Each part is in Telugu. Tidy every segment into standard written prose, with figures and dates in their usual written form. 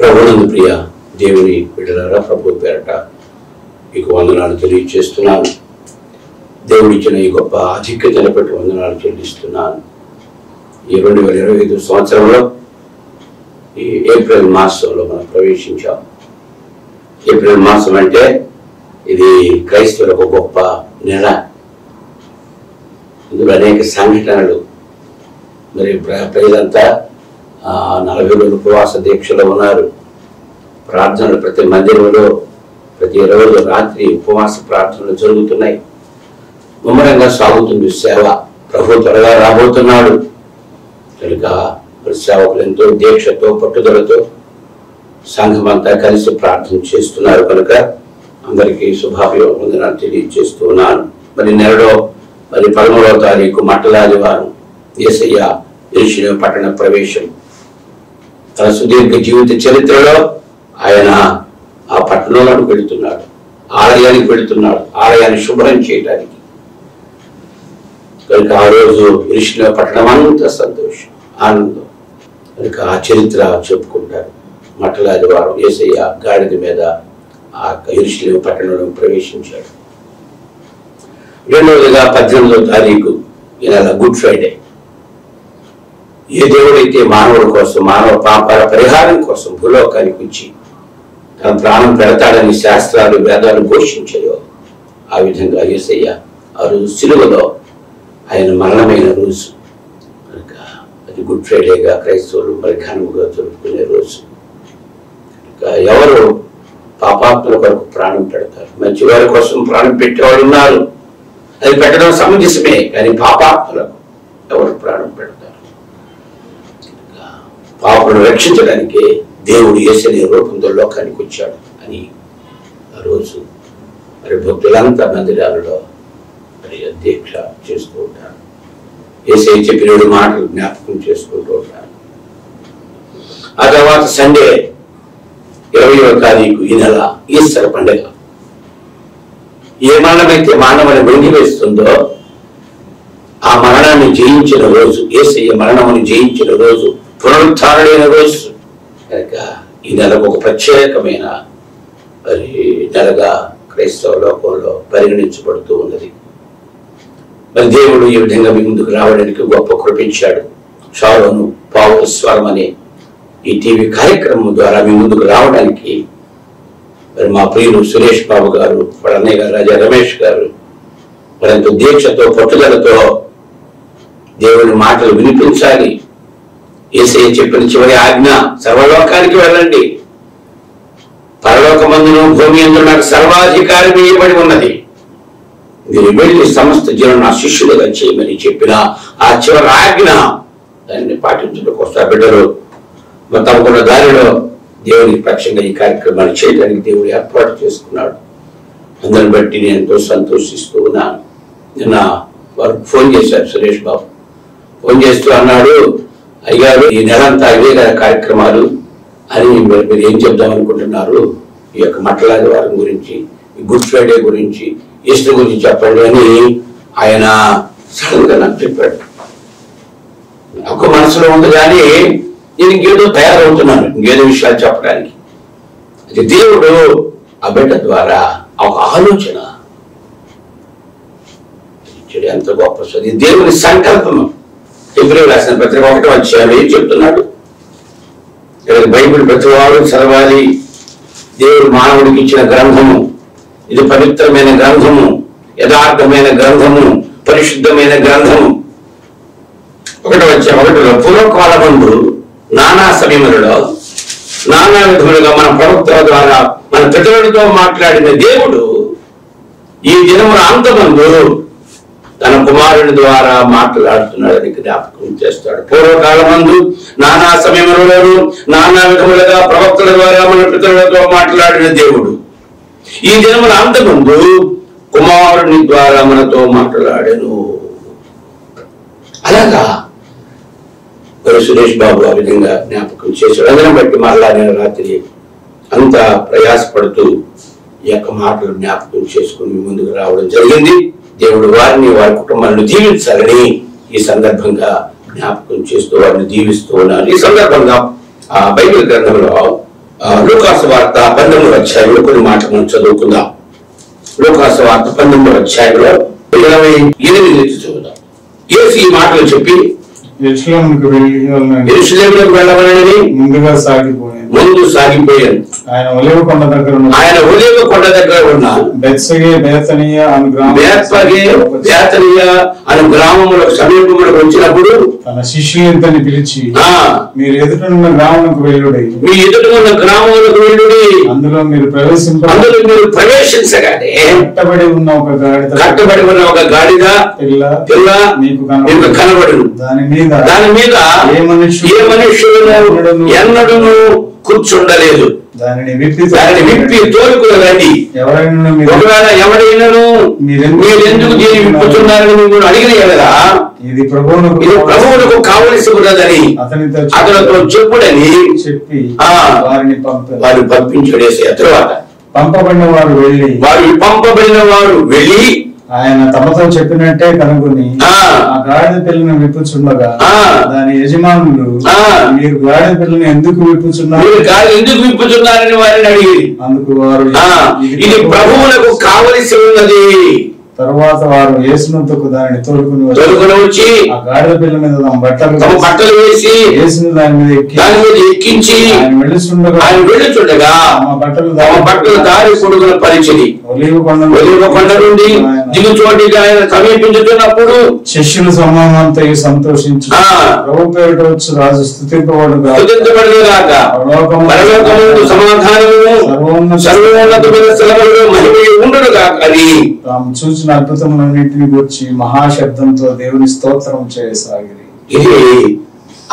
ప్రభువునందు ప్రియ దేవుని బిడ్డలారా, ప్రభు పేరట మీకు వందనాలు తెలియజేస్తున్నాను. దేవుడిచ్చిన ఈ గొప్ప ఆధిక్యతను బట్టి వందనాలు చెల్లిస్తున్నాను. ఈ 2025 సంవత్సరంలో ఈ ఏప్రిల్ మాసంలో మనం ప్రవేశించాం. ఏప్రిల్ మాసం అంటే ఇది క్రైస్తవులకు ఒక గొప్ప నెల. ఇందులో అనేక సంఘటనలు. మరి ప్రజలంతా 40 రోజులు ఉపవాస దీక్షలో ఉన్నారు. ప్రార్థనలు ప్రతి మందిరంలో ప్రతి రోజు రాత్రి ఉపవాస ప్రార్థనలు జరుగుతున్నాయి. ముమ్మరంగా సాగుతుంది సేవ. ప్రభు త్వరగా రాబోతున్నాడు కనుక సేవకులు ఎంతో దీక్షతో పట్టుదలతో సంఘం అంతా కలిసి ప్రార్థన చేస్తున్నారు. కనుక అందరికీ శుభాభివందనాలు తెలియజేస్తున్నాను. మరి నెలలో 13వ తారీఖు మట్టలాదివారం యేసయ్య యెరూషలేము పట్టణ ప్రవేశం. తన సుదీర్ఘ జీవిత చరిత్రలో ఆయన ఆ పట్టణంలోకి వెళుతున్నాడు, ఆలయానికి వెళుతున్నాడు, ఆలయాన్ని శుభ్రం చేయడానికి. కనుక ఆ రోజు యెరూషలేము పట్టణం అంతా సంతోషం, ఆనందం. కనుక ఆ చరిత్ర చెప్పుకుంటారు. మట్టలాదివారం యేసయ్య గాడిద మీద ఆ యెరూషలేము పట్టణంలో ప్రవేశించాడు. రెండవదిగా 18వ తారీఖు ఈ నెల గుడ్ ఫ్రైడే. ఏ దేవుడైతే మానవుల కోసం, మానవ పాపాల పరిహారం కోసం భూలోకానికి వచ్చి తన ప్రాణం పెడతాడని శాస్త్రాలు వేదాలు ఘోషించాయో ఆ విధంగా యేసయ్య ఆ రోజు సిలువలో ఆయన మరణమైన రోజు. కనుక అది గుడ్ ఫ్రైడేగా క్రైస్తవులు మరి ఘనముగా జరుపుకునే రోజు. కనుక ఎవరు పాపాత్మల కొరకు ప్రాణం పెడతారు? మంచి వారి కోసం ప్రాణం పెట్టేవాళ్ళు ఉన్నారు, అది పెట్టడం సమంజసమే. కానీ పాపాత్మలకు ఎవరు ప్రాణం పెడతారు? పాపను రక్షించడానికి దేవుడు యేసయ్య రూపంలో లోకానికి వచ్చాడు అని ఆ రోజు మరి భక్తులంతా మందిరాలలో మరి దీక్ష చేస్తూ ఉంటారు. యేసయ్య చెప్పిన మాటలు జ్ఞాపకం చేసుకుంటూ ఉంటారు. ఆ తర్వాత సండే 20వ తారీఖు ఈ నెల ఈస్టర్ పండుగ. ఏ మరణమైతే మానవుని మృంగివేస్తుందో ఆ మరణాన్ని జయించిన రోజు, యేసయ్య మరణముని జయించిన రోజు, పునరుత్థానుడైన రోజు. కనుక ఈ నెలకు ఒక ప్రత్యేకమైన మరి నెలగా క్రైస్తవ లోకంలో పరిగణించబడుతూ ఉన్నది. మరి దేవుడు ఈ విధంగా మీ ముందుకు రావడానికి గొప్ప కృపించాడు. షారోను పావుల స్వరం అనే ఈ టీవీ కార్యక్రమం ద్వారా మీ ముందుకు రావడానికి మరి మా ప్రియులు సురేష్ బాబు గారు, వాళ్ళ అన్నయ్య గారు రాజా రమేష్ గారు మరింత దీక్షతో పట్టుదలతో దేవుని మాటలు వినిపించాలి. యేసయ్య చెప్పిన చివరి ఆజ్ఞ, సర్వలోకానికి వెళ్ళండి, పరలోకమందును భూమి యందు నాకు సర్వాధికారం ఇవ్వబడి ఉన్నది, మీరు వెళ్ళి సమస్త జనం నా శిష్యులుగా చేయమని చెప్పిన ఆ చివరి ఆజ్ఞ దాన్ని పాటించడం కోసం బిడ్డలు తమకున్న దారిలో దేవునికి పక్షంగా ఈ కార్యక్రమాన్ని చేయడానికి దేవుడు ఏర్పాటు చేసుకున్నాడు. అందరిని బట్టి నేను ఎంతో సంతోషిస్తూ ఉన్నాను. నిన్న వారు ఫోన్ చేశారు, సురేష్ బాబు ఫోన్ చేస్తూ అన్నాడు, అయ్యారు ఈ నెలంతా ఇవే కార్యక్రమాలు అని మీరు ఏం చెప్దాం అనుకుంటున్నారు? ఈ యొక్క మట్టలాది వారం గురించి, ఈ గుడ్ ఫ్రైడే గురించి, ఈస్టర్ గురించి చెప్పండి అని ఆయన సడన్ గా నాకు చెప్పాడు. ఒక మనసులో ఉంది కానీ నేను ఇంకేదో తయారవుతున్నాను, ఇంకేదో విషయాలు చెప్పడానికి. అది దేవుడు ఆ బిడ్డ ద్వారా ఒక ఆలోచన ఎంత గొప్ప. ఇది దేవుని సంకల్పము. ఫిబ్రవరి రాసిన పత్రిక 1వ అధ్యాయం ఏం చెప్తున్నాడు? బైబిల్ ప్రతివాడు చదవాలి. దేవుడు మానవుడికి ఇచ్చిన గ్రంథము, ఇది పవిత్రమైన గ్రంథము, యథార్థమైన గ్రంథము, పరిశుద్ధమైన గ్రంథము. 1వ అధ్యాయం 1లో పూర్వకాల ముందు నానా సమయములలో నానా విధములుగా మన ప్రవక్తల ద్వారా మన పితరులతో మాట్లాడిన దేవుడు ఈ దినమున అంతమందు తన కుమారుని ద్వారా మాట్లాడుతున్నాడని జ్ఞాపకం చేస్తాడు. పూర్వకాలమందు నానా సమయములలో నానా విధములుగా ప్రవక్తల ద్వారా మన పితరులతో మాట్లాడిన దేవుడు ఈ దినమున అంతమందు కుమారుని ద్వారా మనతో మాట్లాడెను. అలాగా సురేష్ బాబు ఆ విధంగా జ్ఞాపకం చేశాడు. అందుని బట్టి మరలా నేను రాత్రి అంతా ప్రయాసపడుతూ ఈ యొక్క మాటలు జ్ఞాపకం చేసుకుని ముందుకు రావడం జరిగింది. దేవుడు వారిని, వారి కుటుంబాలను దీవించాలని ఈ సందర్భంగా జ్ఞాపకం చేస్తూ వారిని దీవిస్తూ ఉన్నాను. ఈ సందర్భంగా ఆ బైబిల్ గ్రంథంలో లూకాసు వార్త 19వ అధ్యాయంలో కొన్ని మాటలు మనం చదువుకుందాం. లూకాసు వార్త 19వ అధ్యాయంలో 28 నుంచి చదువుదాం. యేసు ఈ మాటలు చెప్పి యెరూషలేముకు వెళ్ళవలనని ముందు సాగిపోయాను. ఆయన ఒలీవ కొండ దగ్గర ఉన్న బెత్ఫగే బేతనియ అను గ్రామములకు సమీపములకు వచ్చినప్పుడు తన శిష్యులందరిని పిలిచి మీరు ఎదుటనున్న గ్రామములకు వెళ్ళుడి, అందులో మీరు ప్రవేశించగానే కట్టబడి ఉన్న ఒక గాడిద పిల్ల మీకు కనబడును. దాని మీద ఏ మనుష్యుడు ఎన్నడూను కూర్చుండలేదు. దానిని విప్పి తోలుకురండి. ఒకవేళ ఎవరైనాను మీరెందుకు దీన్ని విప్పుతున్నారని మీరు అడిగిన కదా, ఇది ప్రభువులకు కావలసి ఉన్నదని అతనితో చెప్పుడని చెప్పి వారు పంపించడేసే తర్వాత పంపబడిన వారు వెళ్ళి ఆయన తమతో చెప్పినట్టే కనుగొని ఆ గాడిద పిల్లను విప్పుచుండగా దాని యజమానులు మీరు గాడిద పిల్లను ఎందుకు విప్పుచున్నారని వారిని అడిగి అందుకు వారు ఇది ప్రభువులకు కావలసి ఉన్నది. తరువాత వారు యేసునందుకు దానిని తోలుకుని వచ్చి ఆ గాడిద పిల్ల మీద తమ బట్టలు వేసి యేసును దాని మీద ఎక్కించి ఆయన వెళ్ళుచుండగా తమ బట్టలు దారి పొడుగున పరిచిరి. ఒలీవ కొండ నుండి దిగు చోటికి ఆయన సమీపించుతున్నప్పుడు శిష్యుల సమూహమంతా సంతోషించి ప్రభు పేరిట వచ్చు రాజు స్తుతింపబడుగాక, పరలోకమందు సమాధానము సర్వోన్నతమైన స్థలములలో మహిమయు ఉండుగాక అని తాము చూసిన అద్భుతములన్నింటినీ గురించి మహాశబ్దంతో దేవుని స్తోత్రం చేయసాగిరి. ఇది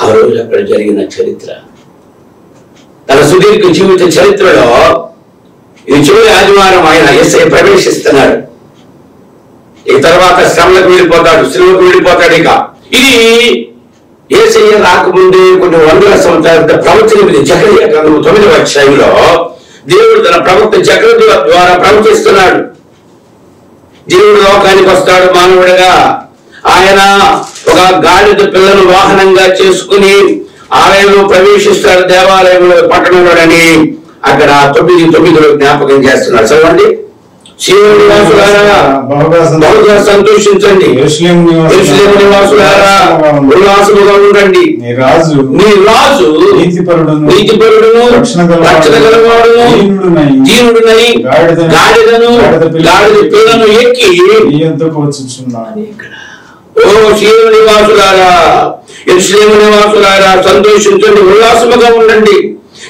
ఆ రోజు అక్కడ జరిగిన చరిత్ర. తన సుదీర్ఘ జీవిత చరిత్రలో ఇది చివరి ఆదివారం ఆయన యేసయ్య ప్రవేశిస్తున్నాడు. ఈ తర్వాత శ్రమలకు వెళ్ళిపోతాడు, శ్రమకు వెళ్ళిపోతాడు. ఇక ఇది యేసయ్య రాకముందే కొన్ని వందల సంవత్సరాల ప్రవచన మీద జకర్యా గ్రంథం 9వ అధ్యాయంలో దేవుడు తన ప్రవక్త జకర్యా ద్వారా ప్రవచిస్తున్నాడు. దేవుడు లోకానికి వస్తాడు మానవుడిగా. ఆయన ఒక గాడిద పిల్లను వాహనంగా చేసుకుని ఆలయంలో ప్రవేశిస్తాడు, దేవాలయంలో పట్టణంలోని. అక్కడ 9:9 జ్ఞాపకం చేస్తున్నాడు. చదవండి. సీయోను నివాసులారా బహుగా సంతోషించండి, యెరూషలేము నివాసులారా ఉల్లాసముగా ఉండండి. నీ రాజు నీతిపరుడును రక్షణ గలవాడును దీనుడునై గాడిద పిల్లను ఎక్కి నీ యొద్దకు వచ్చుచున్నాడు. ఓ సీయోను నివాసులారా, యెరూషలేము నివాసులారా సంతోషించండి, ఉల్లాసముగా ఉండండి.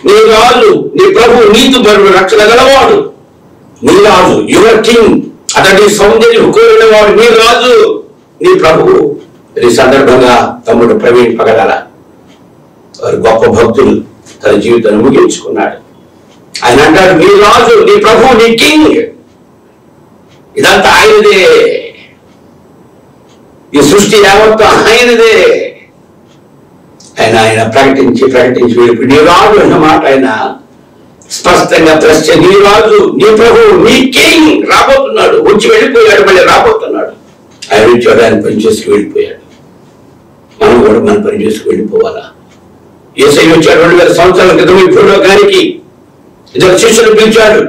నీ రాజు, నీ ప్రభు నీతిపరుడు, రక్షణ గలవాడు. నీ రాజు, యువర్ కింగ్, అతడి సౌందర్యం కోరిన వాడు నీ రాజు, నీ ప్రభువు. ఈ సందర్భంగా తమ్ముడు ప్రవీణ్ పగడాల వారు గొప్ప భక్తులు తన జీవితాన్ని ముగించుకున్నాడు. ఆయన అంటాడు, నీ రాజు, నీ ప్రభువు, నీ కింగ్, ఇదంతా ఆయనదే. ఈ సృష్టి యావత్తు ఆయనదే. ఆయన ప్రకటించి వెళ్ళిపోయి నీ రాజు అన్న మాట ఆయన స్పష్టంగా ప్రశ్న. నీ రాజు, నీ ప్రభు, నీ కింగ్ రాబోతున్నాడు. వచ్చి వెళ్ళిపోయాడు, మళ్ళీ రాబోతున్నాడు. ఆయన వచ్చాడు, ఆయన పనిచేసుకు వెళ్ళిపోయాడు. మనం కూడా మన పని చేసుకు వెళ్ళిపోవాలా? యేసయ్య వచ్చాడు 2000 సంవత్సరాల క్రితం ఈ భూలోకానికి. ఇద్దరు శిష్యులు పిలిచాడు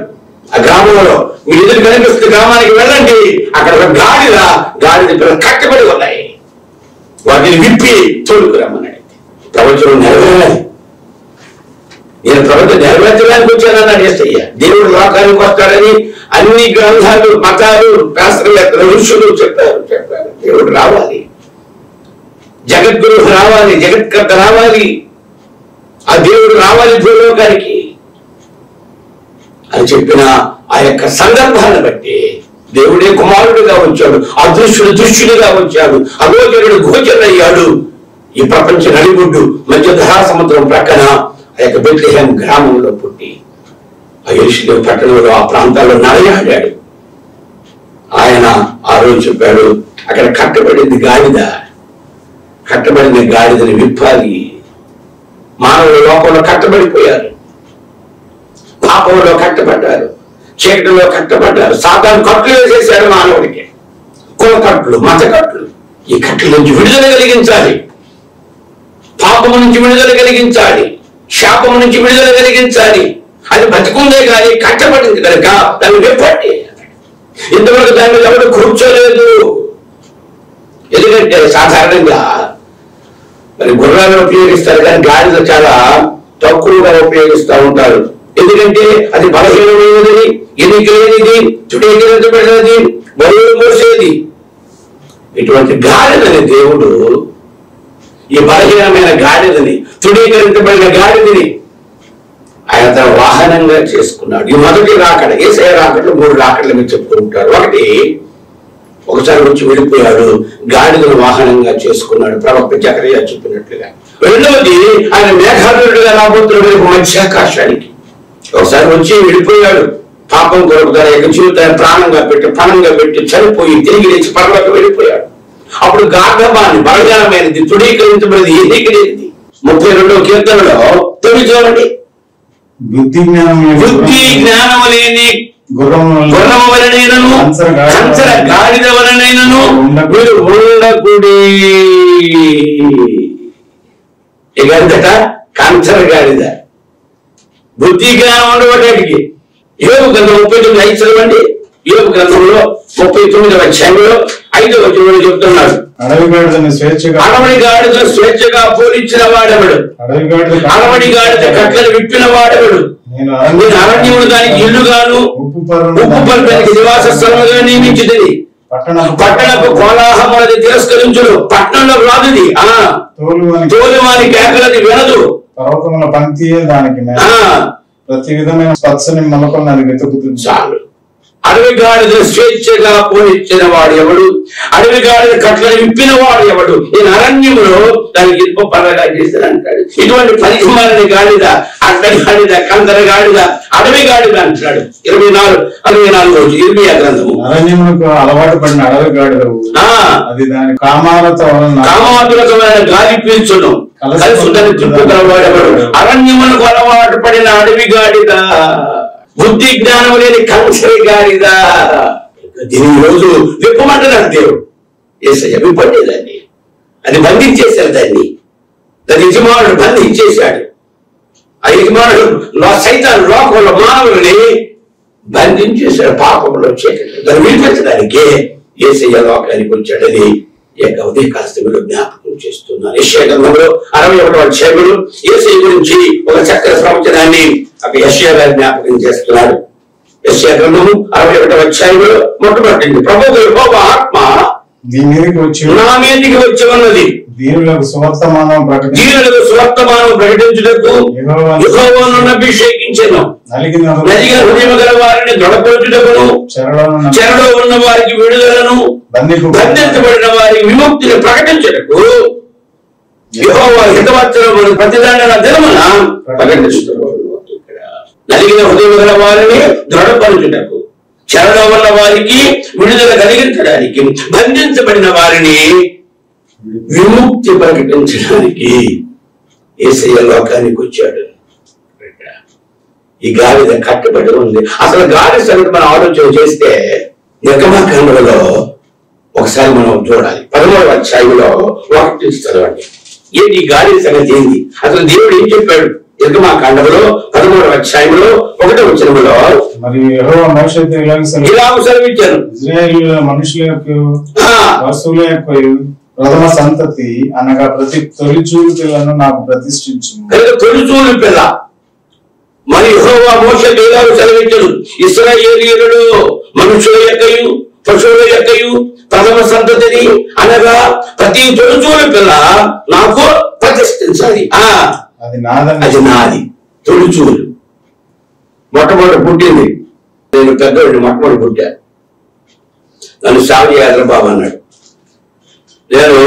ఆ గ్రామంలో. మీరు ఎదురు కనిపిస్తున్న గ్రామానికి వెళ్ళండి, అక్కడ ఒక గాడిద పిల్లలు కట్టబడి ఉన్నాయి, వాటిని విప్పి తోడుకురమ్మన్నాడు. ప్రవచనం నెరవేరాలి. నేను ప్రవచనం నెరవేర్చడానికి వచ్చానన్నాడు యేసయ్య. దేవుడు లోకానికి వస్తాడని అన్ని గ్రంథాలు, మతాలు, శాస్త్రవేత్తలు, ఋషులు చెప్పారు. దేవుడు రావాలి, జగద్గురు రావాలి, జగత్కర్త రావాలి, ఆ దేవుడు రావాలి భూలోకానికి అని చెప్పిన ఆ యొక్క సందర్భాన్ని బట్టి దేవుడే కుమారుడిగా వచ్చాడు, అదృశ్యుడు దృశ్యుడిగా వచ్చాడు, అగోచరుడు గోచరుడయ్యాడు. ఈ ప్రపంచ నడిబొడ్డు మధ్య ధరాసముద్రం ప్రక్కన ఆ యొక్క బెత్లెహేం గ్రామంలో పుట్టి ఆ యెరూషలేము పట్టణంలో ఆ ప్రాంతాల్లో నడయాడాడు. ఆయన ఆ రోజు చెప్పాడు, అక్కడ కట్టబడిన గాడిదని విప్పాలి. మానవుల లోకంలో కట్టబడిపోయారు, పాపంలో కట్టబడ్డారు, చీకటిలో కట్టబడ్డారు. సాతాను కట్లు వేసేసాడు మానవుడికి, కుల కట్లు, మత కట్లు. ఈ కట్ల నుంచి విడుదల కలిగించాలి, పాపము నుంచి విడుదల కలిగించాలి. శాపం నుంచి విడుదల కలిగించాలి. అది బతికుందే కానీ కట్టబడింది కనుక దాన్ని విప్పండి. ఇంతవరకు దాని మీద ఎవరు కూర్చోలేదు. ఎందుకంటే సాధారణంగా మరి గుర్రాలను ఉపయోగిస్తారు కానీ గాడిద చాలా తక్కువగా ఉపయోగిస్తూ ఉంటారు. ఎందుకంటే అది బలహీనమైనది, ఎన్నికలేనిది, చుట్టేకినది, బరువు మోసేది. ఇటువంటి గాడిదని దేవుడు ఈ బలహీనమైన గాడిదని, తృణీకరించబడిన గాడిదని ఆయన తన వాహనంగా చేసుకున్నాడు. ఈ మొదటి రాకడ, యేసయ్య రాకడలు 3 రాకడలు మీరు చెప్పుకుంటారు. ఒకసారి వచ్చి వెళ్ళిపోయాడు, గాడిదను వాహనంగా చేసుకున్నాడు, ప్రవక్త జకరియా చెప్పినట్లుగా. రెండవది ఆయన మేఘారుడుగా రాబోతున్నాడు మధ్యాకాశానికి. ఒకసారి వచ్చి వెళ్ళిపోయాడు, పాపం కొరకు తన యొక్క జీవితాన్ని ప్రాణంగా పెట్టి చనిపోయి తిరిగి లేచి పరలోకి వెళ్ళిపోయాడు. అప్పుడు గార్ధమాన్ని బలహీనమైనది, తృణీకరించబడింది, ఎన్నికలేనిది. 32వ కీర్తనలో 9 చూడండి. బుద్ధి జ్ఞానం లేని గుర్రము వలనైనను కంచర గాడిద వలనైనను మీరు ఉండకుడి. ఇకంతట కంచర గాడిద, బుద్ధి జ్ఞానం ఉండబట్టానికి. యోబు గ్రంథం 39 5 చదవండి. యోబు గ్రంథంలో 39వ అధ్యాయంలో 5వ వచనంలో చెప్తున్నాడు, అడవి గాడిద స్వేచ్ఛగా పోలించిన వాడెవడు, అడవి గాడిద కట్లను విప్పిన వాడెవడు, నేను అరణ్యమును దానికి ఇల్లుగాను ఉప్పు పరుపునికి నివాస స్థలముగా నియమించింది. పట్టణపు కోలాహలది తిరస్కరించును, పట్టణంలో రాదుది, తోలువాని కేకలది వినదు, పర్వతముల పంక్తియే దానికి ప్రతి విధమైన పచ్చని మొలకలను అది వెతుకుతుంది. చాలు. అడవి గాడిద స్వేచ్ఛగా పోనిచ్చిన వాడు ఎవడు, అడవి గాడిద కట్లను విప్పిన వాడు ఎవడు, నేను అరణ్యములో దానికి ఇనుప పరగా చేశాను అంటాడు. ఇటువంటి పరిమాణ గాడిద, అడ్డడి గాడిద, కందర గాడిద, అడవి గాడిద అంటున్నాడు. 24 ఇర్మియా గ్రంథము. అరణ్యములకు అలవాటు పడిన అడవి గాడిద అది దాని కామాతులకు గాలి పీల్చును, కలుసుదని తిప్పుగలవాడెవడు, అరణ్యములకు అలవాటు పడిన అడవి గాడిద, బుద్ధి జ్ఞానం లేని కంచరి గాడిద. దీని రోజు విప్పమంటున్నాడు దేవుడు. యేసయ్య విప్పండి దాన్ని, అది బంధించేశాడు. దాన్ని యజమానుడు బంధించేశాడు. ఆ యజమానుడు సైతాను లోకంలో మానవులని బంధించేశాడు. పాపంలో చీకటి దాన్ని విడిపించడానికి యేసయ్య లోకానికి వచ్చాడని ఉదయకాస్తమిలో జ్ఞాపకం చేస్తున్నాను. యెషయా గ్రంథంలో 61వ అధ్యాయంలో యేసయ్య గురించి ఒక చక్కని ప్రవచనాన్ని యెషయా గారు జ్ఞాపకం చేస్తున్నాడు. యెషయా గ్రంథము 61వ అధ్యాయంలో మొట్టమొదటి, ప్రభువు యెహోవా ఆత్మ నా మీదికి వచ్చి ఉన్నది, దీనులకు సువర్తమానం ప్రకటించుటకు యెహోవాను అభిషేకించెను, నలిగిన హృదయము గల వారిని దృఢపరచుటకును, చెరలో ఉన్న వారికి విడుదలను, బంధించబడిన వారికి విముక్తిని ప్రకటించుటకు, యెహోవా హితవచనమును ప్రతిదండన దినమున ప్రకటించుటకు. నలిగిన హృదయము గల వారిని దృఢపరచుటకు, చెరలో ఉన్న వారికి విడుదల కలిగించడానికి, బంధించబడిన వారిని విముక్తి ప్రకటించడానికి యేసయ్య లోకానికి వచ్చాడు. ఈ గాడిద కట్టుబడి ఉంది. అసలు గాడిద సంగతి మనం ఆలోచన చేస్తే నిర్గమకాండలో ఒకసారి మనం చూడాలి. 13వ అధ్యాయంలో 1 చదవండి. ఏంటి గాడిద సంగతి ఏంది? అసలు దేవుడు ఏం చెప్పాడు? నిర్గమకాండలో 13వ అధ్యాయంలో 1వ వచనంలో మరి యెహోవా మోషేతో ఇలా సెలవిచ్చాను, ఇశ్రాయేలు మనుషుల యొక్క వస్తువుల యొక్క ప్రథమ సంతతి అనగా ప్రతి తొలిచూలు పిల్లను నాకు ప్రతిష్ఠించు. తొలిచూలు పిల్ల మరి యెహోవా మోషేతో ఇలా సెలవిచ్చాను, ఇశ్రాయేలీయులు మనుషుల యొక్కయు పశువుల యొక్కయు ప్రథమ సంతతిని అనగా ప్రతి తొలిచూలు పిల్ల నాకు ప్రతిష్ఠించాలి. అది నాది. తొలిచూలు మొట్టమొదటి పుట్టింది. నేను పెద్దవాడిని, మొట్టమొదటి పుట్టా. నన్ను సాగు చేయాలి బాబు అన్నాడు. నేను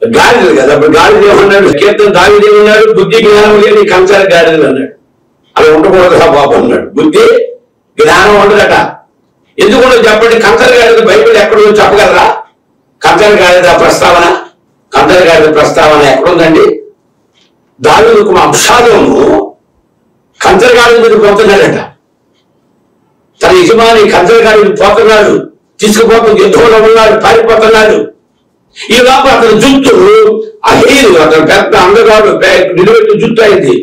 గాడిదలు కదా, అప్పుడు గాడిద ఏమన్నాడు? కీర్తన దావీదు ఏమన్నాడు? బుద్ధి జ్ఞానం లేని కంచర గాడిదలు అన్నాడు. అలా ఉండకూడదురా బాబు అన్నాడు. బుద్ధి జ్ఞానం ఉండదట. ఎందుకు చెప్పండి? కంచర గాడిద బైబిల్ ఎక్కడో చెప్పగలరా? కంచర గాడిద ప్రస్తావన ఎక్కడుందండి? దావీదుకు అబ్షాలోము కంచరగాడి మీద పోతున్నాడట. తన యజమాని కంచరగాడి పోతున్నాడు, తీసుకుపోతున్న యుద్ధంలో ఉన్నాడు, పారిపోతున్నాడు. ఈ లోపల అతని జుట్టు అహేరు, అతను పెద్ద అందగాడు, నిలబెట్టి జుట్టు అయింది.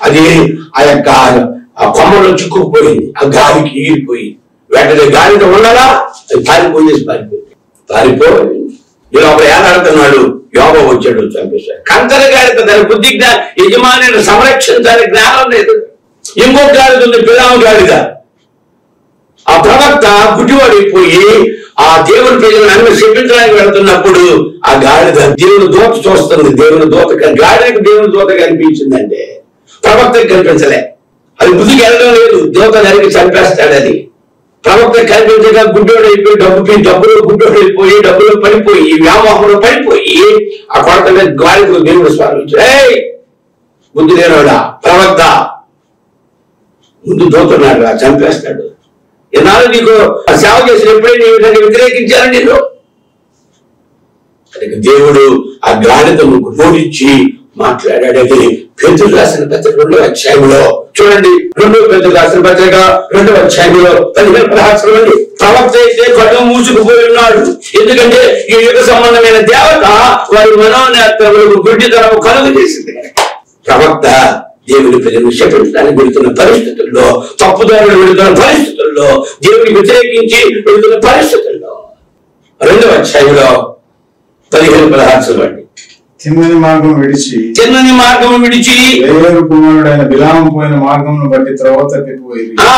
అది ఆ యొక్క కొమ్మలో చిక్కుకుపోయింది, ఆ గాలికి ఈగిపోయి వెంటనే గాలితో ఉండగా అది పారిపోయేసి పారిపోయింది. ఇలా ఒక ఏలాడుతున్నాడు, యోగం వచ్చాడు, చంపేశాడు. కంకర గాడిద దాని బుద్ధి యజమాని సంరక్షించాలి జ్ఞానం లేదు. ఇంకొక గాడిద ఉంది, బిలాము గాడిద. ఆ ప్రవక్త గుడ్డివాడైపోయి ఆ దేవుని ప్రజలను అన్ని శపించడానికి వెళ్తున్నప్పుడు ఆ గాడిద దేవుని దూత చూస్తుంది. దేవుని దూత గాడిదకి దేవుని దూత కనిపించిందంటే ప్రవక్తకి కనిపించలే. అది బుద్ధికి వెళ్ళడం లేదు, దూత నరికి చంపేస్తాడు. అది ప్రవక్త కనిపించగా గుడ్డోడైపోయి డబ్బులు గుడ్డోడైపోయి డబ్బులు పడిపోయి వ్యామోహంలో పడిపోయి ఆ కొడత మీద గాడిదకు దేవుడు స్వామించాడు. బుద్ధి లేనోడా ప్రవక్త, ముందు దూతున్నాడు, చంపేస్తాడు. ఎన్నాళ్ళు నీకు సేవ చేసిన ఎప్పుడైనా ఈ విధంగా వ్యతిరేకించారు నేను? దేవుడు ఆ గాడిదను నోడించి మాట్లాడాడని పేతురు రాసిన పత్రిక 2వ అధ్యాయంలో చూడండి. 2వ పేతురు రాసిన పత్రిక 2వ అధ్యాయంలో 15-16 ప్రవక్త అయితే కళ్ళు మూసుకుపోయి ఉన్నాడు. ఎందుకంటే ఈ యుగ సంబంధమైన దేవత వారి మనోనేత్రములకు గుడ్డితనము కలుగు చేసింది. ప్రవక్త దేవుని ప్రజలను శపించడానికి వెళుతున్న పరిస్థితుల్లో, తప్పుదారులు వెళుతున్న పరిస్థితుల్లో, దేవుని వ్యతిరేకించి వెళుతున్న పరిస్థితుల్లో 2వ అధ్యాయంలో 15-16 తిన్నని మార్గం విడిచి బెయోరు కుమారుడైన బిలాము పోయిన మార్గమును బట్టి త్రోవ తప్పిపోయి ఆ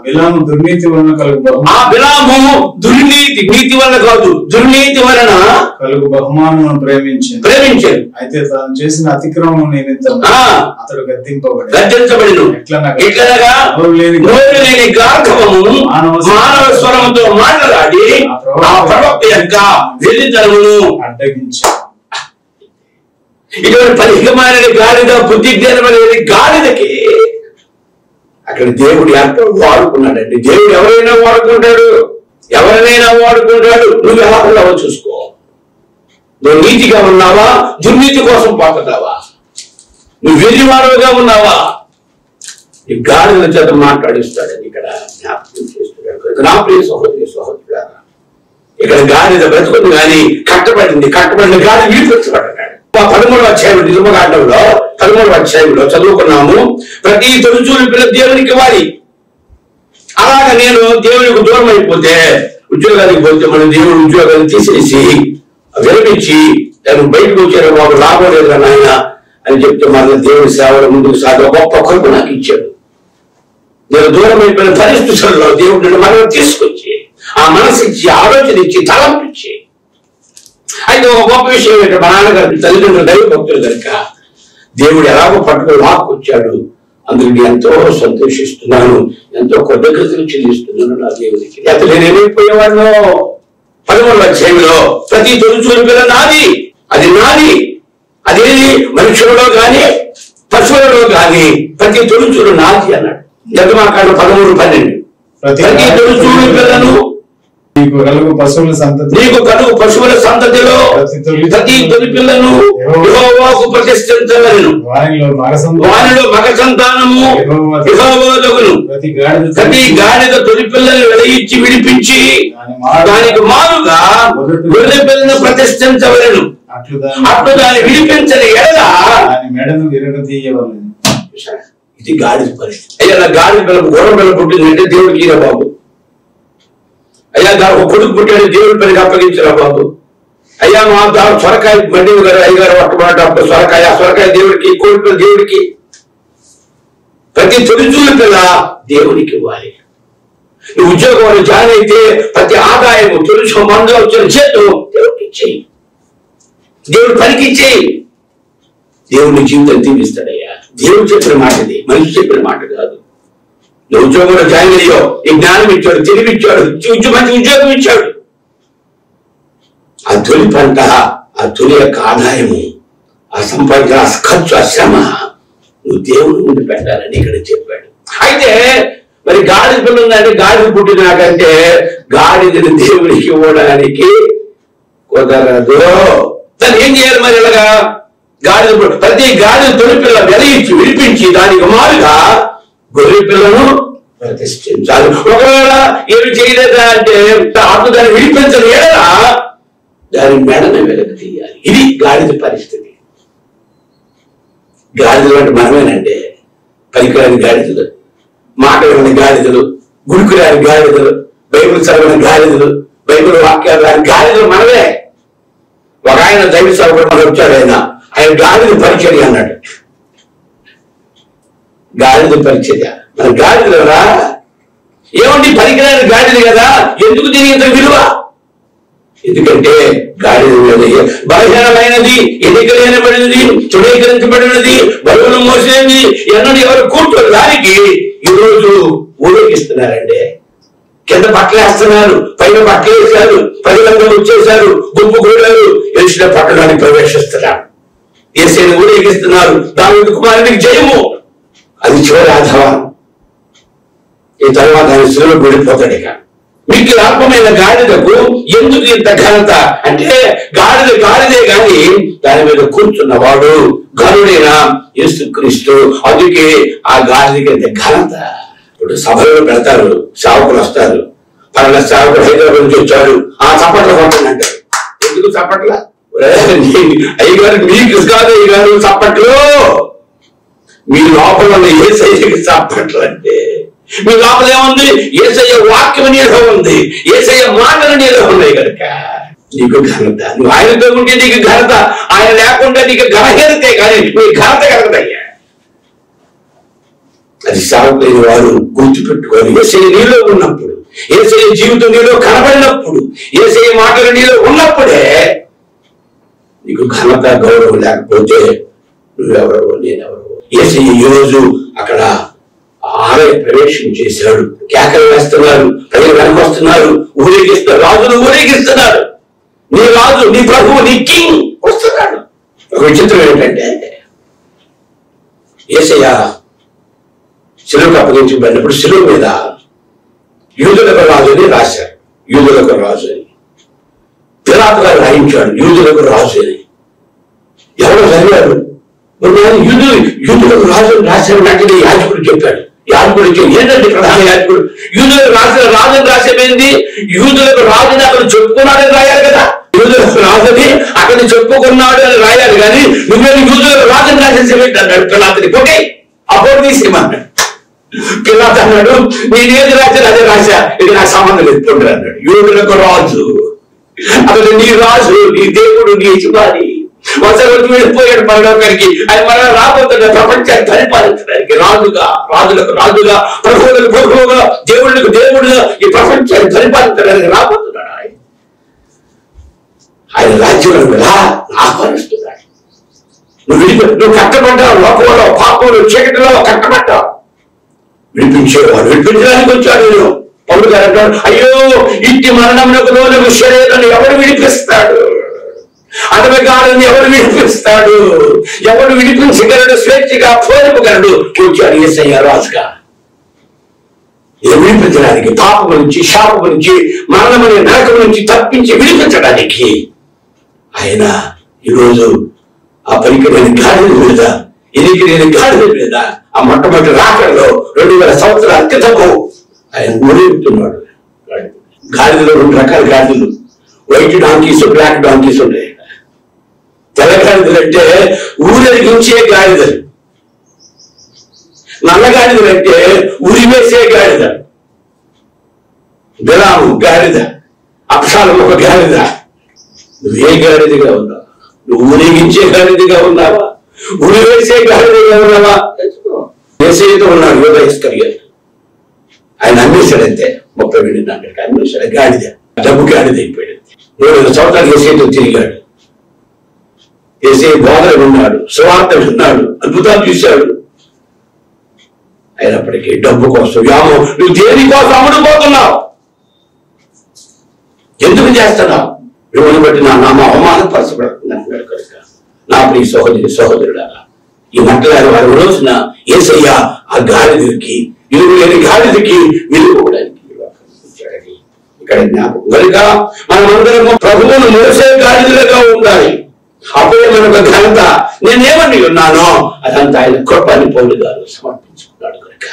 బిలాము దుర్నీతి వలన నీతి వలన కాదు, దుర్నీతి వలన కలుగు బహుమానమును ప్రేమించాడు. అయితే తాను చేసిన అతిక్రమం నిమిత్తం అతడు గద్దించబడిను. ఎట్లనగా మానవ స్వరముతో మాట్లాడి ఆ ప్రవక్త యొక్క వెర్రితనమును అడ్డగించాడు. ఇటువంటి పరిహికమైన గాడిద, బుద్ధి జ్ఞానమైన గాడిదకి అక్కడ దేవుడు ఎంతో వాడుకున్నాడండి. దేవుడు ఎవరైనా వాడుకుంటాడు. నువ్వు ఎలా ఉన్నావో చూసుకో. నువ్వు నీతిగా ఉన్నావా, దుర్నీతి కోసం పోతున్నావా? నువ్వు వెర్రివాడుగా ఉన్నావా? ఈ గాడిద చేత మాట్లాడిస్తాడని ఇక్కడ జ్ఞాపకం చేస్తున్నాడు. నా ప్రియ సహోదరులారా, ఇక్కడ గాడిద బ్రతుకుంది కానీ కట్టబడిన గాడి విడిపించబడ్డాడు. 13వ అధ్యాయం నిర్మకాండంలో 13వ అధ్యాయంలో చదువుకున్నాము. ప్రతి తొలిచూలు పిల్ల దేవునికి ఇవ్వాలి. అలాగా నేను దేవునికి దూరం అయిపోతే, ఉద్యోగానికి పోతే మన దేవుడు ఉద్యోగాన్ని తీసేసి విరమించి తను బయటకు వచ్చారు, మాకు లాభం లేదు నాయన అని చెప్తే మన దేవుడి సేవల ముందుకు సాగే గొప్ప కృప నాకు ఇచ్చాడు. నేను దూరం అయిపోయిన పరిస్థితుల్లో దేవుడు నన్ను మనం తీసుకొచ్చి ఆ మనసు ఇచ్చి, ఆలోచన ఇచ్చి, తలంపించి. అయితే ఒక గొప్ప విషయం ఏంటంటే, మా నాన్నగారి తల్లిదండ్రులు దైవ భక్తులు కనుక దేవుడు ఎలాగో పట్టుకుని లాక్కొచ్చాడు. అందుకు నేను ఎంతో సంతోషిస్తున్నాను, ఎంతో కృతజ్ఞతలు చెల్లిస్తున్నాను నా దేవునికి. అతను నేను ఏమైపోయేవాడినో 13వ అధ్యాయంలో ప్రతి తొలిచూలు పిల్ల నాది, అది నాది. అదేది మనుషులలో గాని పశువులలో గాని ప్రతి తొలిచూలు నాది అన్నాడు. నిర్గమాకాండం 13:12 ప్రతి తొలిచూలు పిల్లను నీకు కలుగు పశువుల సంతతిలో ప్రతి తొలి పిల్లను యెహోవాకు ప్రతిష్ఠించవలెను. వానిలో మగ సంతానము యెహోవాదగును. ప్రతి గాడిద తొలి పిల్లని వెలయించి విడిపించి దానికి మారుగా గొర్రె పిల్లను ప్రతిష్ఠించవలెను. అప్పుడు దాన్ని విడిపించని ఎడల మెడను విరగదీయవలెను. ఇది గాడిద పరిస్థితి. అయ్యా, గాడిద పిల్ల గొర్రె పిల్ల పుట్టిందంటే దేవుడికి ఈరా బాబు. అయ్యా, దానికి ఒక కొడుకు పుట్టాడు, దేవుడి పనికి అప్పగించరా బాబు. అయ్యా, మా దాని సొరకాయ మండి గారు అయ్యగారు పట్టుబడ్డప్పుడు సొరకాయ దేవుడికి, కోడి పిల్ల దేవుడికి. ప్రతి తొలిచూలు పిల్ల దేవుడికి ఇవ్వాలి. నువ్వు ఉద్యోగంలో జాయిన్ అయితే ప్రతి ఆదాయము తొలిచు మందులో వచ్చిన చేతు దేవుడికి ఇచ్చేయి, దేవుడి పనికి ఇచ్చేయి. దేవుడిని జీవితం తీపిస్తాడయ్యా. దేవుడు చెప్పిన మాట ఇది, మనిషి చెప్పిన మాట కాదు. నువ్వు ఉద్యోగంలో జాయిన్ అయ్యో, ఈ జ్ఞానం ఇచ్చాడు, తెలివి ఇచ్చాడు, మంచి ఉద్యోగం ఇచ్చాడు. ఆ తొలి పంట, ఆ తొలి యొక్క ఆదాయము, ఆ సంపాదన, ఆ ఖర్చు, ఆ శ్రమ నువ్వు దేవుని ముందు పెట్టాలని ఇక్కడ చెప్పాడు. అయితే మరి గాడిద పిల్ల ఉందంటే, గాడిద పుట్టినాకంటే గాడిదని దేవుడికి ఇవ్వడానికి కుదరదు. దాన్ని ఏం చేయాలి మరి? ఇలాగా గాడిద ప్రతి గాడిద తొలి పిల్ల వెలయించి విడిపించి దానికి మారుగా గొర్రె పిల్లను ప్రతిష్ఠించాలి. ఒకవేళ ఏమి చేయలేదా అంటే అప్పుడు దాన్ని విడిపించని ఎడలా దాని మెడను వెనక తీయాలి. ఇది గాడిద పరిస్థితి. గాడిద అంటే మనమేనంటే పనికిరాని గాడిదలు, మాట విని గాడిదలు, గుడికురాని గాడిదలు, బైబిల్ చదివిన గాడిదలు, బైబిల్ వాక్యాలు రాని గాడిదలు మనమే. ఒక ఆయన దైవ సేవకుడు మనం వచ్చాడు, ఆయన గాడిద పరిచర్య అన్నాడు. గాడిద పరిచర్య మన గాడిదలరా? ఏమండి పనికిరాని గాడిద కదా, ఎందుకు దీని ఇంత విలువ? ఎందుకంటే గాడిద బలహీనమైనది, ఎన్నికలేనబడినది, తృణీకరించబడినది, బరువును మోసేది, ఎన్నడూ ఎవరు కూర్చోరు. దానికి ఈరోజు ఊరేగిస్తున్నారండి. కింద బట్టలు వేస్తున్నారు, పైన బట్టలు వేశారు, ప్రజలందరూ వచ్చేశారు, గుంపు గోడారు, ఎలిసిన పట్టణానికి ప్రవేశిస్తున్నారు, యేసుని ఊరేగిస్తున్నారు. దావీదు కుమారునికి జయము. అది చివరి ఆధారం. ఈ తర్వాత ఆయన శిలువలో పడిపోతాడు. ఇక మీకు అల్పమైన గాడిదకు ఎందుకు ఇంత ఘనత అంటే, గాడిదే గాని దాని మీద కూర్చున్నవాడు ఘనుడైన యేసుక్రీస్తు. అందుకే ఆ గాడిదకి ఇంత ఘనత. ఇప్పుడు సభలో పెడతారు, సేవకులు వస్తారు, పలానా సేవకుడు హైదరాబాద్ నుంచి వచ్చాడు, ఆ చప్పట్ల కొట్టండి అంటారు. ఎందుకు చప్పట్ల? అయ్యగారు మీకు కాదు, అయ్యగారు చప్పట్లు మీ లోపల ఉన్న యేసయ్యకి చప్పట్లు. అంటే మీ లోపల ఏముంది? యేసయ్య వాక్యం నీలో ఉంది, యేసయ్య మాటలు నీలో ఉన్నాయి కనుక నీకు ఘనత. నువ్వు ఆయనతో ఉంటే నీకు ఘనత, ఆయన లేకుండా నీకు ఘనహీనతే, కానీ నీ ఘనత కలగదయ్యా. అది సేవకులైన వారు గుర్తుపెట్టుకోవాలి. యేసయ్య నీలో ఉన్నప్పుడు, యేసయ్య జీవితం నీలో కనబడినప్పుడు, యేసయ్య మాటలు నీలో ఉన్నప్పుడే నీకు ఘనత గౌరవం. లేకపోతే నువ్వెవరో నేనెవరో. యేసయ్య ఈ రోజు అక్కడ ఆలయ ప్రవేశం చేశాడు. కేకలు వేస్తున్నారు, ప్రజలు వెనకొస్తున్నారు, ఊరేగిస్తున్నారు, రాజును ఊరేగిస్తున్నారు. నీ రాజు, నీ ప్రభువు, నీ కింగ్ వస్తున్నాడు. ఒక విచిత్రం ఏంటంటే, యేసయ్య శిలువకు అప్పగించబడినప్పుడు శిలువ మీద యూదులకు రాజు అని రాశారు. యూదులకు రాజు అని పిలాతు గారు రాయించాడు, యూదులకు రాజు అని. ఎవరు చదివారు? యూదులకు రాజు అని రాశారు. వెంటనే యాజకుడు చెప్పాడు. యాజకుడు ఏంటంటే ప్రధాన యాజకుడు, యూదులకు రాసిన రాజుని రాసేమైంది? యూదులకు రాజుని అక్కడ చెప్పుకున్నాడని రాయాలి కదా. యూదులకు రాజుని అక్కడ చెప్పుకున్నాడు అని రాయాలి, కానీ నువ్వేది యూదులకు రాజుని రాసేసేమిటి అన్నాడు పిలాతుని. పోటీ అప్పుడు తీసేయమన్నాడు. పిలాతు అన్నాడు, నేనేది రాశాను అదే రాశా, ఇది నాకు సంబంధం లేదు అన్నాడు. యూదులకు రాజు అతను నీ రాజు, నీ దేవుడు, నీ యజమాని. ఒకసారి వెళ్ళిపోయాడు పరలోకానికి. ఆయన మరలా రాబోతున్న ప్రపంచాన్ని పరిపాలించడానికి రాజుగా, రాజులకు రాజుగా, ప్రభువులకు ప్రభువుగా, దేవుళ్ళకు దేవుడుగా ఈ ప్రపంచాన్ని పరిపాలించడానికి రాబోతున్నాడు. ఆయన రాజ్యంలో ఆహ్వానిస్తున్నాడు. నువ్వు కట్టబడ్డావు, లోకంలో పాపంలో చీకటిలో కట్టబడ్డావు. విడిపించేవాడు, విడిపించడానికి వచ్చాడు. నేను పౌలు గారు అంటాడు, అయ్యో ఇట్టి మరణమునకు లోనకు శరీరాన్ని ఎవరు విడిపిస్తాడు? అడవగాలని ఎవరు విడిపిస్తాడు? ఎవరు విడిపించగలడు? స్వేచ్ఛగా పోనిపగలడు? కూర్చాడు యేసయ్య రాజుగా. విడిపించడానికి, పాపం నుంచి, శాపం నుంచి, మరణమనే నరకం నుంచి తప్పించి విడిపించడానికి ఆయన ఈరోజు ఆ పనికిలేని గాడిద మీద, ఎనికిలేని గాడిద మీద, ఆ మొట్టమొదటి రాకడలో 2000 సంవత్సరాల క్రితము ఆయన ఊరేగుతున్నాడు. గాడిదలో 2 రకాల గాడిదలు, వైట్ డాంకీస్, బ్లాక్ డాంకీస్ ఉంటాయి. తెల్ల గాడిదలు అంటే ఊరేగించే గాడిదలు, నల్ల గాడిదలు అంటే ఉరివేసే గాడిద. బిలాము గాడిద, అప్షాలోము ఒక గాడిద. నువ్వే గాడిదగా ఉన్నావు? నువ్వు ఊరేగించే గాడిదగా ఉన్నావా? ఉరివేసే గాడిదగా ఉన్నావా? యేసయ్యతో ఉన్నాడు యూదా ఇస్కరియోతు. ఆయన అన్వేషాడంతే, 30 వెండి నాణ్యాలకి అన్వేషాడు. గాడిద, డబ్బు గాడిద అయిపోయాడు. 7 సంవత్సరాలు యేసయ్యతో తిరిగాడు. యేసయ్య బోధన విన్నాడు, సువార్త విన్నాడు, అద్భుతాలు చూశాడు. అయినప్పటికీ డబ్బు కోసం, నువ్వు దేని కోసం అమ్ముడుపోతున్నావు? ఎందుకు చేస్తున్నావు? మిమ్మల్ని బట్టి నా నామ అవమానపరచబడుతుంది అంటున్నాడు కనుక నా ప్రియ సహోదరి సహోదరుడా, ఈ మట్టలారి వారి రోజున యేసయ్య ఆ గాడిదకి, విలువ లేని గాడిదకి విలువడానికి ఇక్కడ జ్ఞాపకం కనుక మనమందరము ప్రభువును మోసే గాడిదలుగా ఉండాలి. అప్పుడే మనకు ఘనత. నేనేమని ఉన్నానో అదంతా ఆయన కృపని పౌలు గారు సమర్పించుకున్నాడు కనుక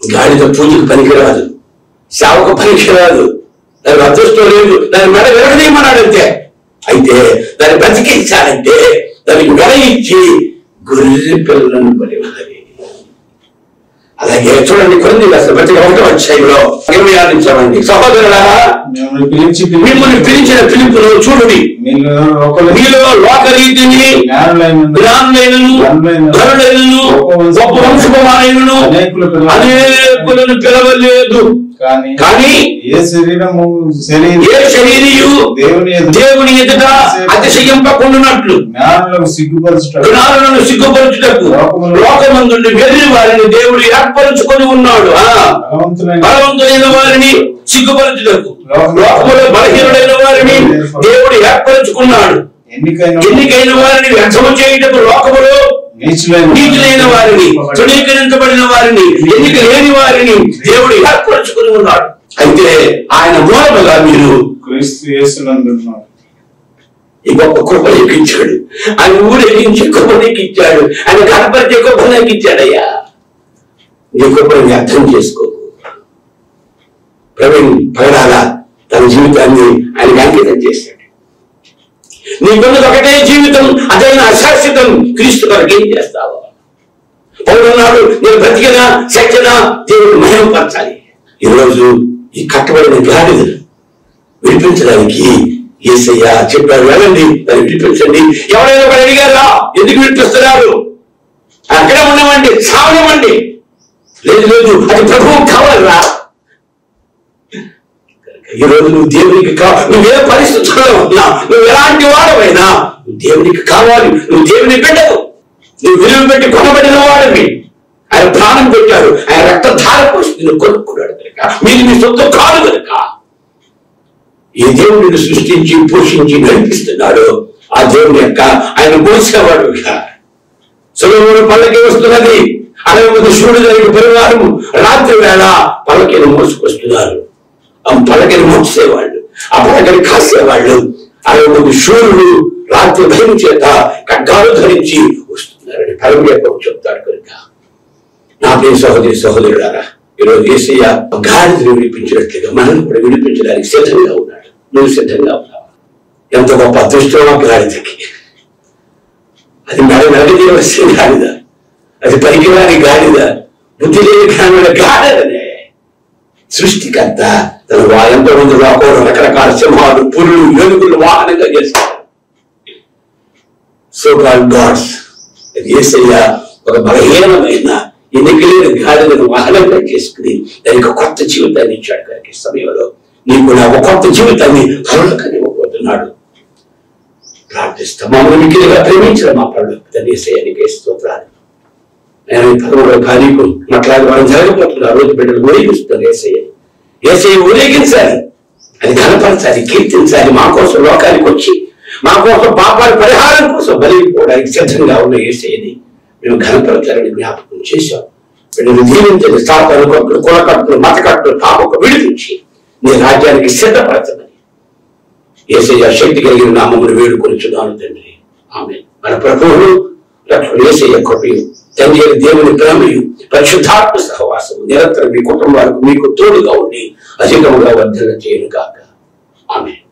గాడిద పూజకు పనికిరాదు, సేవకు పనికిరాదు, దానికి అదృష్టం లేదు, దాని మెడ విరగదీయమన్నాడంతే. అయితే దాన్ని బ్రతికించాలంటే దానికి వెల ఇచ్చి గొర్రె పిల్లలను బలివ్వాలి. అలాగే చూడండి కొన్ని అసలు ప్రతి 1వ అధ్యాయంలో 26 నుంచి చదవండి. సహోదరులారా, మిమ్మల్ని పిలిచిన పిలుపును చూడుడి, మీలో లోకరీతిని జ్ఞానులైనను ధనులైనను గొప్ప వంశకుమారులను అనేకులను పిలవలేదు. కానీ ఏ శరీరియు దేవుని ఎదుట అతిశయింపకుండునట్లు జ్ఞానులను సిగ్గుపరచుటకు లోకమందుండి వెర్రి వారిని దేవుడు ఏర్పరచుకొని ఉన్నాడు. బలవంతులైన వారిని సిగ్గుపరచుటకు లోకములో బలహీనుడైన వారిని దేవుడు ఏర్పరచుకున్నాడు. ఎన్నికైన వారిని వ్యర్థము చేయుటకు లోకములో నీచులైన వారిని, తృణీకరించబడిన వారిని, ఎన్నిక లేని వారిని దేవుడు ఏర్పరచుకుని ఉన్నాడు. అయితే ఆయన మూలముగా మీరు క్రీస్తు యేసునందు ఈ గొప్ప కృప ఎక్కించాడు. ఆయన ఊరేగించే కృప ఎక్కించాడు. ఆయన కనపరిచే కృప ఎక్కించాడయ్యా. నీ కృపని అర్థం చేసుకోకు. ప్రవీణ్ పగడాల తన జీవితాన్ని ఆయనకి అంకితం చేశాడు. నీకున్నది ఒకటే జీవితం, అదైనా అశాశ్వతం. క్రీస్తు కొరకు ఏం చేస్తావు? పౌరున్నాడు, నేను బ్రతికినా సత్యనా దేవుడు మహిమపరచాలి. ఈరోజు ఈ కట్టబడిన గాడిద విడిపించడానికి యేసయ్య చెప్పాడు, వెళ్ళండి దాన్ని విడిపించండి. ఎవరైనా ఒకరు అడిగారా ఎందుకు విడిపిస్తున్నారు? అక్కడే ఉండమండి, సావనివ్వండి. లేదు లేదు, అది ప్రభువు కావాలరా. ఈ రోజు నువ్వు దేవునికి నువ్వే పరిస్థితుల్లో ఉన్నా, నువ్వు ఎలాంటి వాడవైనా నువ్వు దేవునికి కావాలి. నువ్వు దేవుని బిడ్డవు, నువ్వు విలువ పెట్టి కొనబడిన వాడివి. ఆయన ప్రాణం పెట్టారు, ఆయన రక్తధార పోసి నిన్ను కొనుక్కున్నాడు కనుక, మీరు మీ సొంతం కాదు కనుక. ఈ దేవుడిని సృష్టించి పోషించి నడిపిస్తున్నాడు. ఆ దేవుని యొక్క ఆయన పోసేవాడు. సొలొమోను పల్లకి వస్తున్నది, 60 మంది శూరుడు జరిగిన పరివారం రాత్రి వేళ పల్లకిని మోసుకొస్తున్నారు. ఆ పలకని మోసేవాళ్ళు, ఆ పలకని కాసేవాళ్ళు. 60 మంది శూరులు రాత్రి భయం చేత ఖడ్గాలు ధరించి వస్తున్నారని పరమేశ్వరం చెప్తాడు కనుక. నా ప్రియ సహోదరి సహోదరులారా, ఈరోజు యేసయ్య గాడిదను విడిపించినట్లుగా మనల్ని కూడా విడిపించడానికి సిద్ధంగా ఉన్నాడు. నువ్వు సిద్ధంగా ఉన్నావు? ఎంత గొప్ప అదృష్టం ఆ గాడిదకి. అది నడగదీయవలసిన గాడిద, అది పనికిరాని గాడిద, బుద్ధి లేని గాడిదనే. సృష్టికర్త తన ఎంతో మంది లోకంలో రకరకాల సింహాలు, పురులు, ఏనుగులు వాహనంగా చేస్తారు. So called God's. యేసయ్య ఒక బలహీనమైన ఎన్నికలేని గాడిదను వాహనంగా చేసుకుని దానికి కొత్త జీవితాన్ని ఇచ్చాడు. కనుక ఈ సమయంలో నీకు నా ఒక కొత్త జీవితాన్ని పరలోకాన్ని ఇవ్వబోతున్నాడు. ప్రార్థిస్తాం. మమ్మల్ని మిక్కిలిగా ప్రేమించిన మా పరలోక యేసయ్యనికి స్తోత్రాలు. నేను 13వ తారీఖు మాట్లాడి మనం జరగబోతున్నారు. రోజు బిడ్డలు ఊరేగిస్తున్నారు. యేసయ్య ఊరేగించాలి, అది కనపరచాలి, కీర్తించాలి. మా కోసం లోకానికి వచ్చి మా కోసం పాపాల పరిహారం కోసం బలిపోవడానికి సిద్ధంగా ఉన్న యేసయ్యని మేము ఘనపరచాలని జ్ఞాపకం చేశాం. వీళ్ళని దీవించండి. స్థాపన కట్టులు, కులకట్టులు, మతకట్టులు పాపకు విడిపించి నీ రాజ్యానికి సిద్ధపరచమని యేసయ్య శక్తి కలిగిన నామమును వేడుకొనిచున్నాను తండ్రి. ఆమేన్. మన ప్రభువును రక్షకుడు యేసయ్య కృపయు, తండ్రి దేవుని ప్రేమయు, పరిశుద్ధాత్మ సహవాసము నిరంతరం మీ కుటుంబాలకు మీకు తోడుగా ఉండి అధికముగా వర్ధన చేయను గాక. ఆమేన్.